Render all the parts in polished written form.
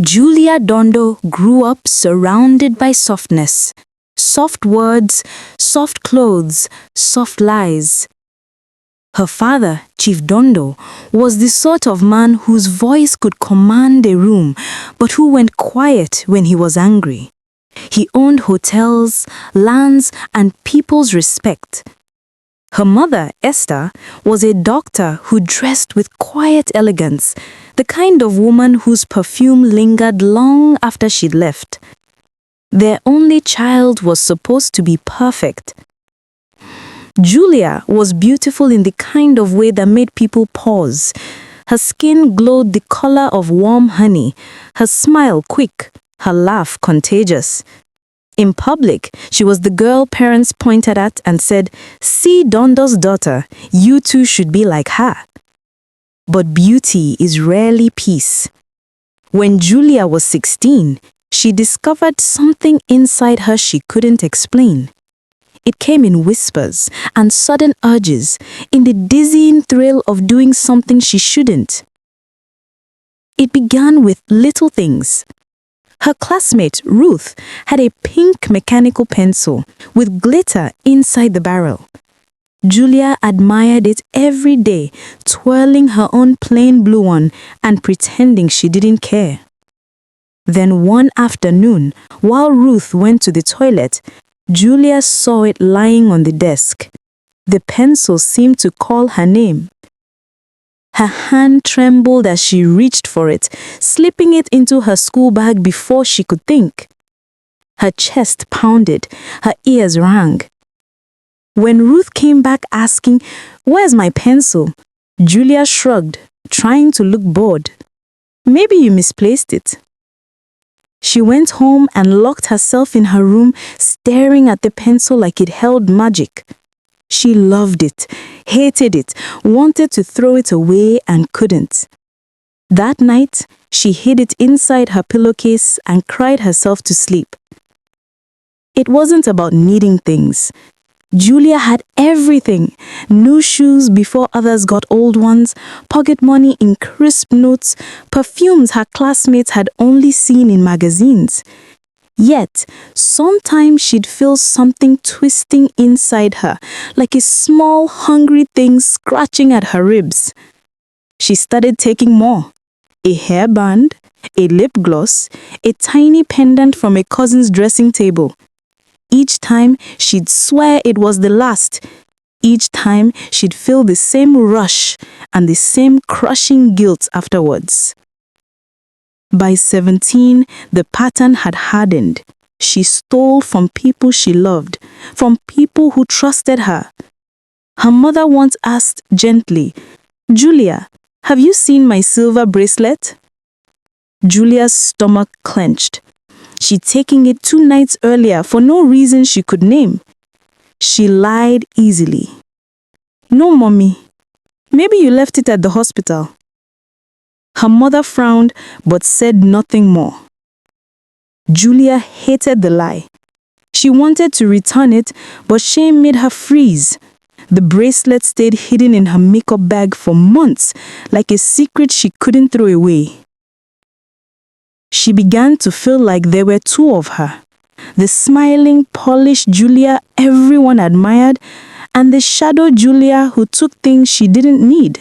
Julia Dondo grew up surrounded by softness. Soft words, soft clothes, soft lies. Her father, Chief Dondo, was the sort of man whose voice could command a room, but who went quiet when he was angry. He owned hotels, lands, and people's respect. Her mother, Esther, was a doctor who dressed with quiet elegance, the kind of woman whose perfume lingered long after she'd left. Their only child was supposed to be perfect. Julia was beautiful in the kind of way that made people pause. Her skin glowed the color of warm honey, her smile quick, her laugh contagious. In public, she was the girl parents pointed at and said, "See Dondo's daughter, you too should be like her." But beauty is rarely peace. When Julia was 16, she discovered something inside her she couldn't explain. It came in whispers and sudden urges, in the dizzying thrill of doing something she shouldn't. It began with little things. Her classmate, Ruth, had a pink mechanical pencil with glitter inside the barrel. Julia admired it every day, twirling her own plain blue one and pretending she didn't care. Then one afternoon, while Ruth went to the toilet, Julia saw it lying on the desk. The pencil seemed to call her name. Her hand trembled as she reached for it, slipping it into her school bag before she could think. Her chest pounded, her ears rang. When Ruth came back asking, "Where's my pencil?" Julia shrugged, trying to look bored. "Maybe you misplaced it." She went home and locked herself in her room, staring at the pencil like it held magic. She loved it, hated it, wanted to throw it away and couldn't. That night, she hid it inside her pillowcase and cried herself to sleep. It wasn't about needing things. Julia had everything: new shoes before others got old ones, pocket money in crisp notes, perfumes her classmates had only seen in magazines. Yet, sometimes she'd feel something twisting inside her, like a small, hungry thing scratching at her ribs. She started taking more: a hairband, a lip gloss, a tiny pendant from a cousin's dressing table. Each time, she'd swear it was the last. Each time, she'd feel the same rush and the same crushing guilt afterwards. By 17, the pattern had hardened. She stole from people she loved, from people who trusted her. Her mother once asked gently, "Julia, have you seen my silver bracelet?" Julia's stomach clenched. She'd taken it 2 nights earlier for no reason she could name. She lied easily. "No, Mommy. Maybe you left it at the hospital." Her mother frowned but said nothing more. Julia hated the lie. She wanted to return it, but shame made her freeze. The bracelet stayed hidden in her makeup bag for months, like a secret she couldn't throw away. She began to feel like there were 2 of her: the smiling, polished Julia everyone admired, and the shadow Julia who took things she didn't need.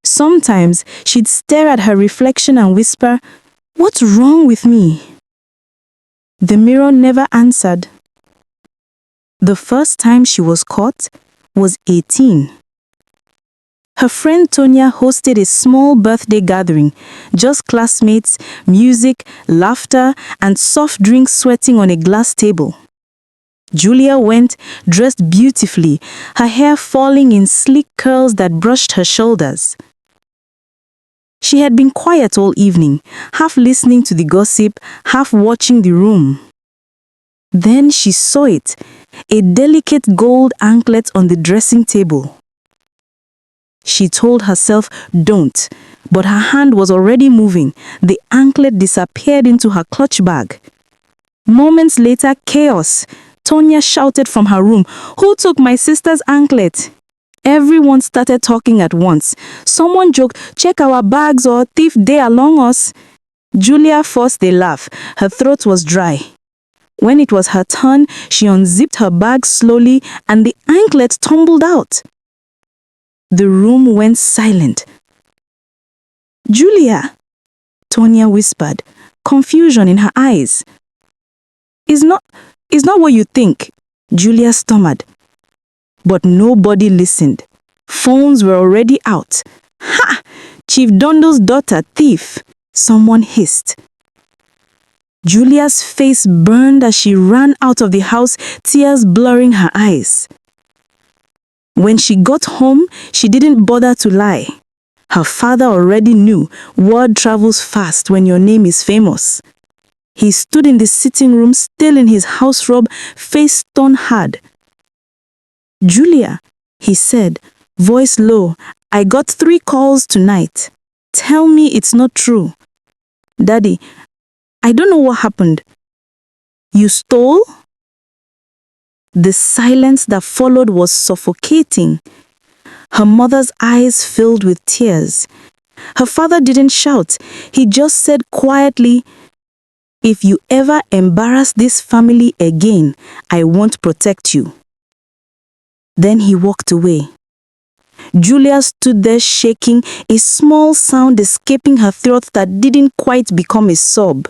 Sometimes she'd stare at her reflection and whisper, "What's wrong with me?" The mirror never answered. The first time she was caught was 18. Her friend Tonya hosted a small birthday gathering, just classmates, music, laughter, and soft drinks sweating on a glass table. Julia went, dressed beautifully, her hair falling in sleek curls that brushed her shoulders. She had been quiet all evening, half listening to the gossip, half watching the room. Then she saw it, a delicate gold anklet on the dressing table. She told herself, "Don't," but her hand was already moving. The anklet disappeared into her clutch bag. Moments later, chaos. Tonya shouted from her room, "Who took my sister's anklet?" Everyone started talking at once. Someone joked, "Check our bags or thief dey along us." Julia forced a laugh. Her throat was dry. When it was her turn, she unzipped her bag slowly and the anklet tumbled out. The room went silent. "Julia," Tonya whispered, confusion in her eyes. It's not what you think," Julia stammered. But nobody listened. Phones were already out. "Ha! Chief Dondo's daughter, thief," someone hissed. Julia's face burned as she ran out of the house, tears blurring her eyes. When she got home, she didn't bother to lie. Her father already knew word travels fast when your name is famous. He stood in the sitting room, still in his house robe, face stone hard. "Julia," he said, voice low, "I got 3 calls tonight. Tell me it's not true." "Daddy, I don't know what happened." "You stole?" The silence that followed was suffocating. Her mother's eyes filled with tears. Her father didn't shout. He just said quietly, "If you ever embarrass this family again, I won't protect you." Then he walked away. Julia stood there shaking, a small sound escaping her throat that didn't quite become a sob.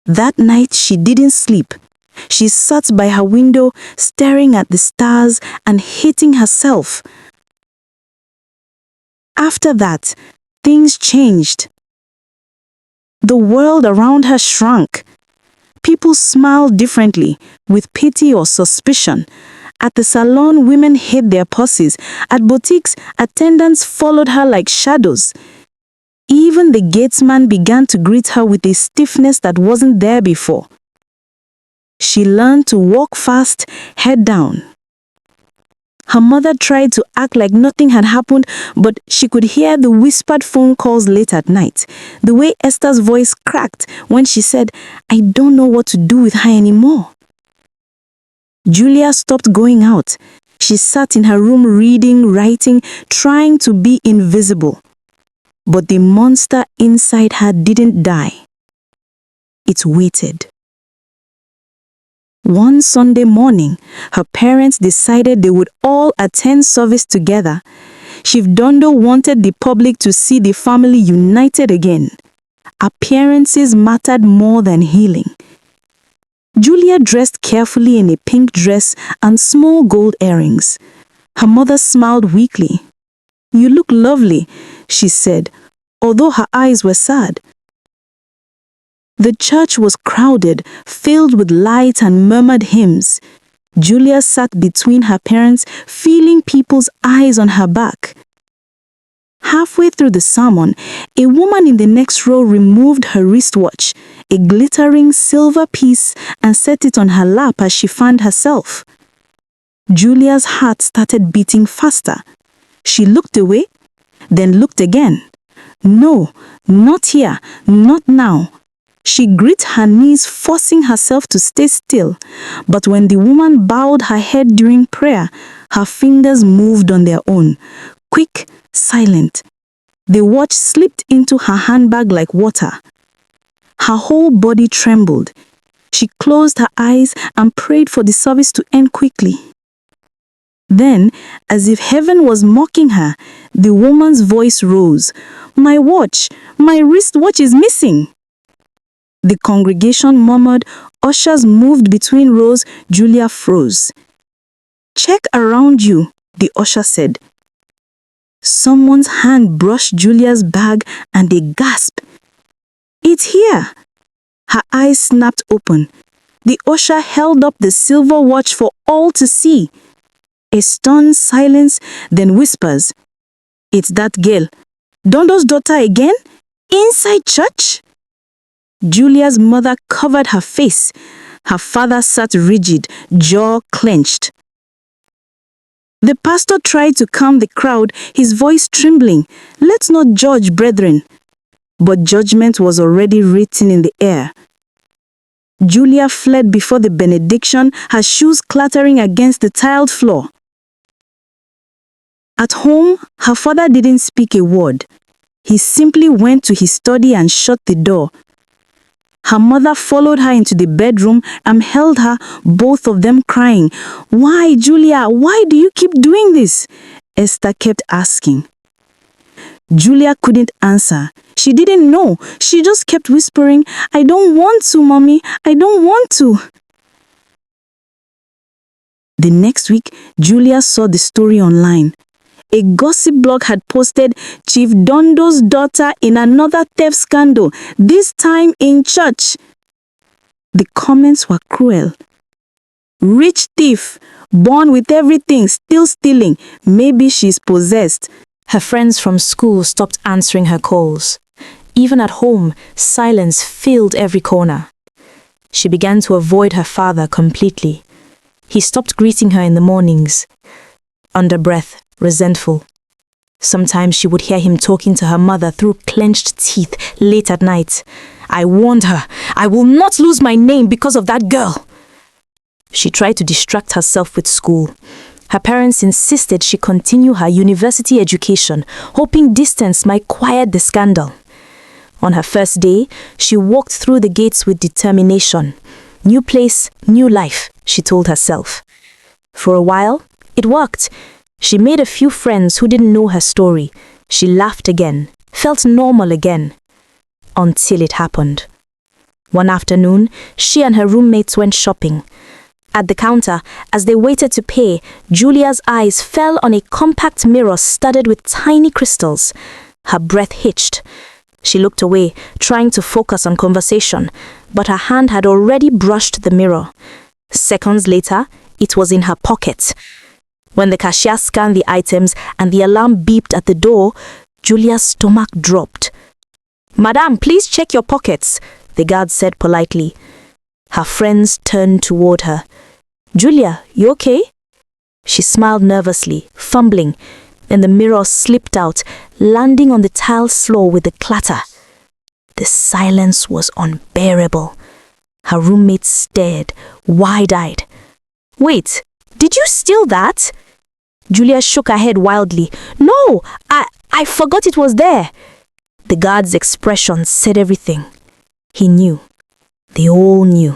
That night she didn't sleep. She sat by her window, staring at the stars and hating herself. After that, things changed. The world around her shrunk. People smiled differently, with pity or suspicion. At the salon, women hid their purses. At boutiques, attendants followed her like shadows. Even the gatesman began to greet her with a stiffness that wasn't there before. She learned to walk fast, head down. Her mother tried to act like nothing had happened, but she could hear the whispered phone calls late at night. The way Esther's voice cracked when she said, "I don't know what to do with her anymore." Julia stopped going out. She sat in her room reading, writing, trying to be invisible. But the monster inside her didn't die. It waited. One Sunday morning, her parents decided they would all attend service together. Chief Dondo wanted the public to see the family united again. Appearances mattered more than healing. Julia dressed carefully in a pink dress and small gold earrings. Her mother smiled weakly. "You look lovely," she said, although her eyes were sad. The church was crowded, filled with light and murmured hymns. Julia sat between her parents, feeling people's eyes on her back. Halfway through the sermon, a woman in the next row removed her wristwatch, a glittering silver piece, and set it on her lap as she fanned herself. Julia's heart started beating faster. She looked away, then looked again. No, not here, not now. She grit her knees, forcing herself to stay still. But when the woman bowed her head during prayer, her fingers moved on their own, quick, silent. The watch slipped into her handbag like water. Her whole body trembled. She closed her eyes and prayed for the service to end quickly. Then, as if heaven was mocking her, the woman's voice rose. "My watch! My wristwatch is missing!" The congregation murmured. Ushers moved between rows. Julia froze. "Check around you," the usher said. Someone's hand brushed Julia's bag and a gasp. "It's here!" Her eyes snapped open. The usher held up the silver watch for all to see. A stunned silence, then whispers, "It's that girl. Dondo's daughter again? Inside church?" Julia's mother covered her face. Her father sat rigid, jaw clenched. The pastor tried to calm the crowd, his voice trembling. "Let's not judge, brethren." But judgment was already written in the air. Julia fled before the benediction, her shoes clattering against the tiled floor. At home, her father didn't speak a word. He simply went to his study and shut the door. Her mother followed her into the bedroom and held her, both of them crying. "Why, Julia? Why do you keep doing this?" Esther kept asking. Julia couldn't answer. She didn't know. She just kept whispering, "I don't want to, Mommy. I don't want to." The next week, Julia saw the story online. A gossip blog had posted Chief Dondo's daughter in another theft scandal, this time in church. The comments were cruel. "Rich thief, born with everything, still stealing. Maybe she's possessed." Her friends from school stopped answering her calls. Even at home, silence filled every corner. She began to avoid her father completely. He stopped greeting her in the mornings. Under breath, resentful. Sometimes she would hear him talking to her mother through clenched teeth late at night. "I warned her. I will not lose my name because of that girl." She tried to distract herself with school. Her parents insisted she continue her university education, hoping distance might quiet the scandal. On her first day, she walked through the gates with determination. New place, new life, she told herself. For a while, it worked. She made a few friends who didn't know her story. She laughed again, felt normal again. Until it happened. One afternoon, she and her roommates went shopping. At the counter, as they waited to pay, Julia's eyes fell on a compact mirror studded with tiny crystals. Her breath hitched. She looked away, trying to focus on conversation, but her hand had already brushed the mirror. Seconds later, it was in her pocket. When the cashier scanned the items and the alarm beeped at the door, Julia's stomach dropped. "Madam, please check your pockets," the guard said politely. Her friends turned toward her. "Julia, you okay?" She smiled nervously, fumbling. Then the mirror slipped out, landing on the tile floor with a clatter. The silence was unbearable. Her roommates stared, wide-eyed. "Wait, did you steal that?" Julia shook her head wildly. "No, I forgot it was there." The guard's expression said everything. He knew. They all knew.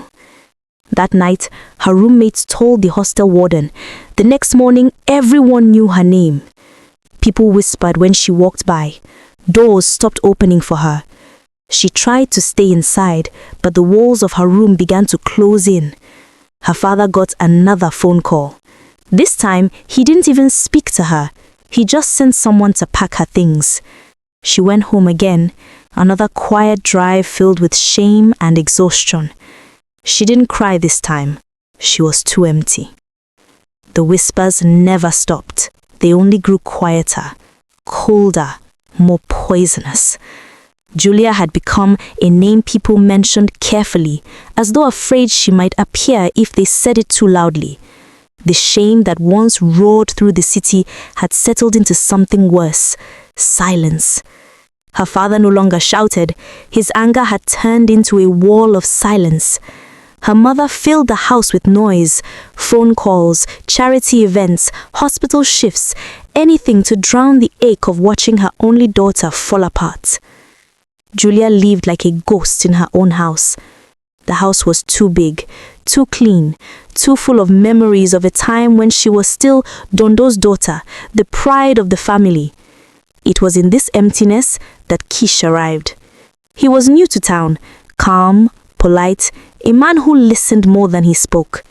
That night, her roommates told the hostel warden. The next morning, everyone knew her name. People whispered when she walked by. Doors stopped opening for her. She tried to stay inside, but the walls of her room began to close in. Her father got another phone call. This time, he didn't even speak to her. He just sent someone to pack her things. She went home again, another quiet drive filled with shame and exhaustion. She didn't cry this time. She was too empty. The whispers never stopped. They only grew quieter, colder, more poisonous. Julia had become a name people mentioned carefully, as though afraid she might appear if they said it too loudly. The shame that once roared through the city had settled into something worse, silence. Her father no longer shouted. His anger had turned into a wall of silence. Her mother filled the house with noise, phone calls, charity events, hospital shifts, anything to drown the ache of watching her only daughter fall apart. Julia lived like a ghost in her own house. The house was too big, too clean, too full of memories of a time when she was still Dondo's daughter, the pride of the family. It was in this emptiness that Kish arrived. He was new to town, calm, polite, a man who listened more than he spoke.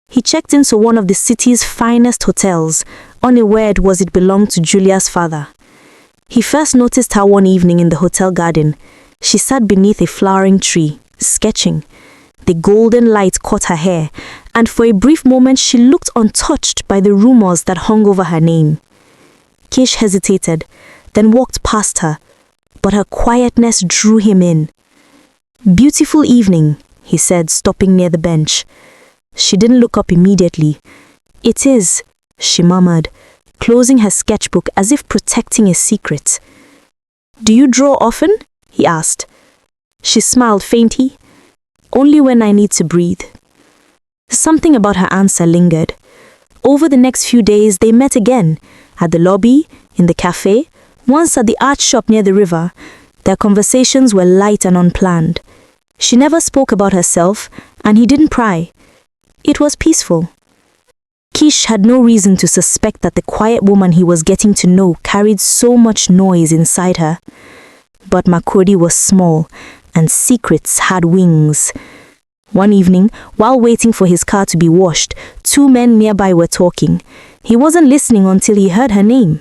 He checked into one of the city's finest hotels, unaware it belonged to Julia's father. He first noticed her one evening in the hotel garden. She sat beneath a flowering tree, sketching. The golden light caught her hair, and for a brief moment she looked untouched by the rumors that hung over her name. Kish hesitated, then walked past her, but her quietness drew him in. "Beautiful evening," he said, stopping near the bench. She didn't look up immediately. "It is," she murmured, closing her sketchbook as if protecting a secret. "Do you draw often?" he asked. She smiled faintly. "Only when I need to breathe." Something about her answer lingered. Over the next few days, they met again, at the lobby, in the cafe, Once at the art shop near the river, their conversations were light and unplanned. She never spoke about herself, and he didn't pry. It was peaceful. Kish had no reason to suspect that the quiet woman he was getting to know carried so much noise inside her. But Makurdi was small, and secrets had wings. One evening, while waiting for his car to be washed, two men nearby were talking. He wasn't listening until he heard her name.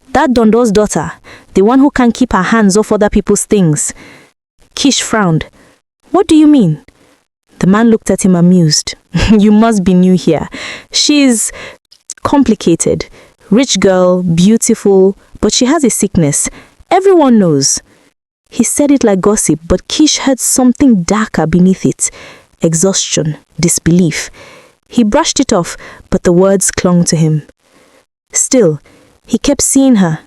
That Dondo's daughter, the one who can't keep her hands off other people's things. Kish frowned. What do you mean? The man looked at him amused. You must be new here. She's complicated. Rich girl, beautiful, but she has a sickness. Everyone knows. He said it like gossip, but Kish heard something darker beneath it. Exhaustion, disbelief. He brushed it off, but the words clung to him. Still, he kept seeing her.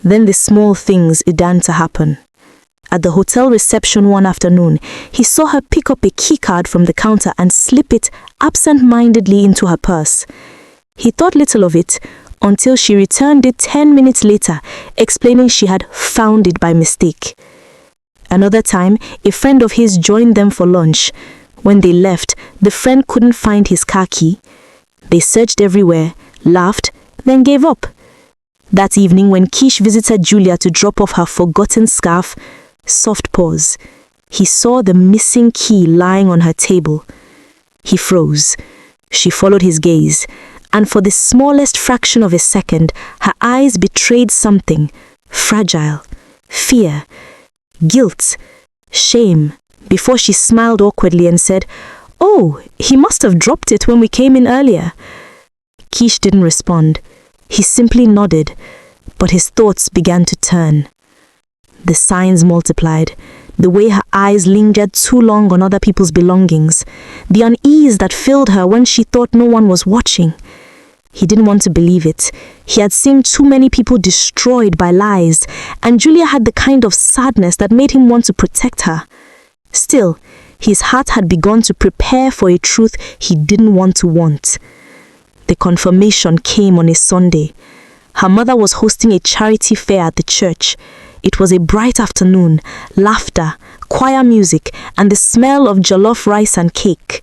Then the small things began to happen. At the hotel reception one afternoon, he saw her pick up a key card from the counter and slip it absent-mindedly into her purse. He thought little of it until she returned it 10 minutes later, explaining she had found it by mistake. Another time, a friend of his joined them for lunch. When they left, the friend couldn't find his car key. They searched everywhere, laughed, then gave up. That evening, when Kish visited Julia to drop off her forgotten scarf, soft pause. He saw the missing key lying on her table. He froze. She followed his gaze, and for the smallest fraction of a second, her eyes betrayed something fragile, fear, guilt, shame, before she smiled awkwardly and said, "Oh, he must have dropped it when we came in earlier." Kish didn't respond. He simply nodded, but his thoughts began to turn. The signs multiplied, the way her eyes lingered too long on other people's belongings, the unease that filled her when she thought no one was watching. He didn't want to believe it. He had seen too many people destroyed by lies, and Julia had the kind of sadness that made him want to protect her. Still, his heart had begun to prepare for a truth he didn't want to want. The confirmation came on a Sunday. Her mother was hosting a charity fair at the church. It was a bright afternoon, laughter, choir music, and the smell of jollof rice and cake.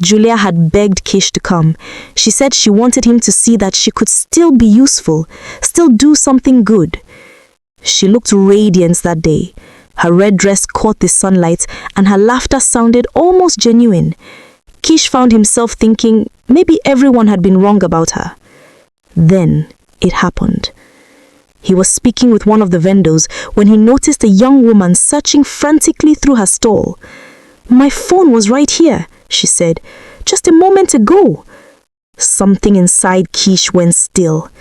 Julia had begged Kish to come. She said she wanted him to see that she could still be useful, still do something good. She looked radiant that day. Her red dress caught the sunlight, and her laughter sounded almost genuine. Kish found himself thinking maybe everyone had been wrong about her. Then it happened. He was speaking with one of the vendors when he noticed a young woman searching frantically through her stall. "My phone was right here," she said, "just a moment ago." Something inside Kish went still.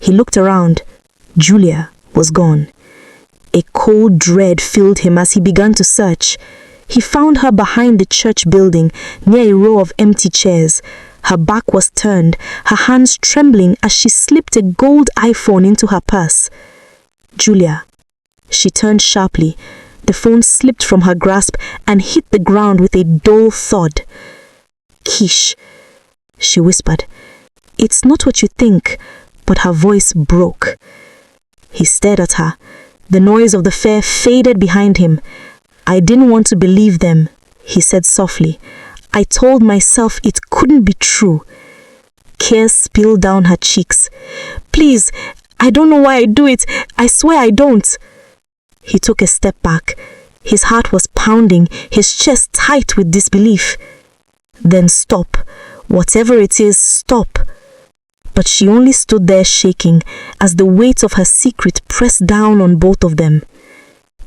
He looked around. Julia was gone. A cold dread filled him as he began to search. He found her behind the church building, near a row of empty chairs. Her back was turned, her hands trembling as she slipped a gold iPhone into her purse. "Julia." She turned sharply. The phone slipped from her grasp and hit the ground with a dull thud. "Kish," she whispered. "It's not what you think," but her voice broke. He stared at her. The noise of the fair faded behind him. "I didn't want to believe them," he said softly. "I told myself it couldn't be true." Tears spilled down her cheeks. "Please, I don't know why I do it. I swear I don't." He took a step back. His heart was pounding, his chest tight with disbelief. "Then stop. Whatever it is, stop." But she only stood there shaking as the weight of her secret pressed down on both of them.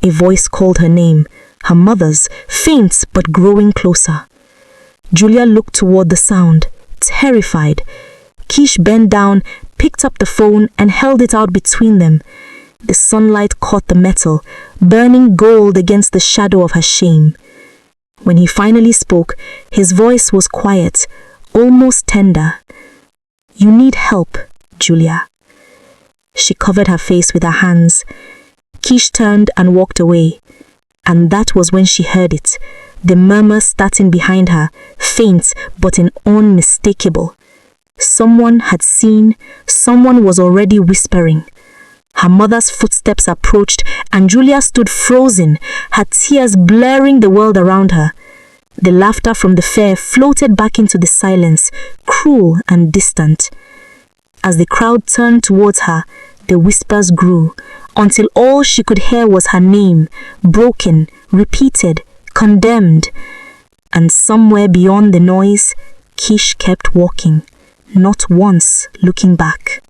A voice called her name, her mother's, faint but growing closer. Julia looked toward the sound, terrified. Kish bent down, picked up the phone, and held it out between them. The sunlight caught the metal, burning gold against the shadow of her shame. When he finally spoke, his voice was quiet, almost tender. "You need help, Julia." She covered her face with her hands. Kish turned and walked away. And that was when she heard it, the murmur starting behind her, faint but unmistakable. Someone had seen, someone was already whispering. Her mother's footsteps approached, and Julia stood frozen, her tears blurring the world around her. The laughter from the fair floated back into the silence, cruel and distant. As the crowd turned towards her, the whispers grew, until all she could hear was her name, broken, repeated, condemned. And somewhere beyond the noise, Kish kept walking, not once looking back.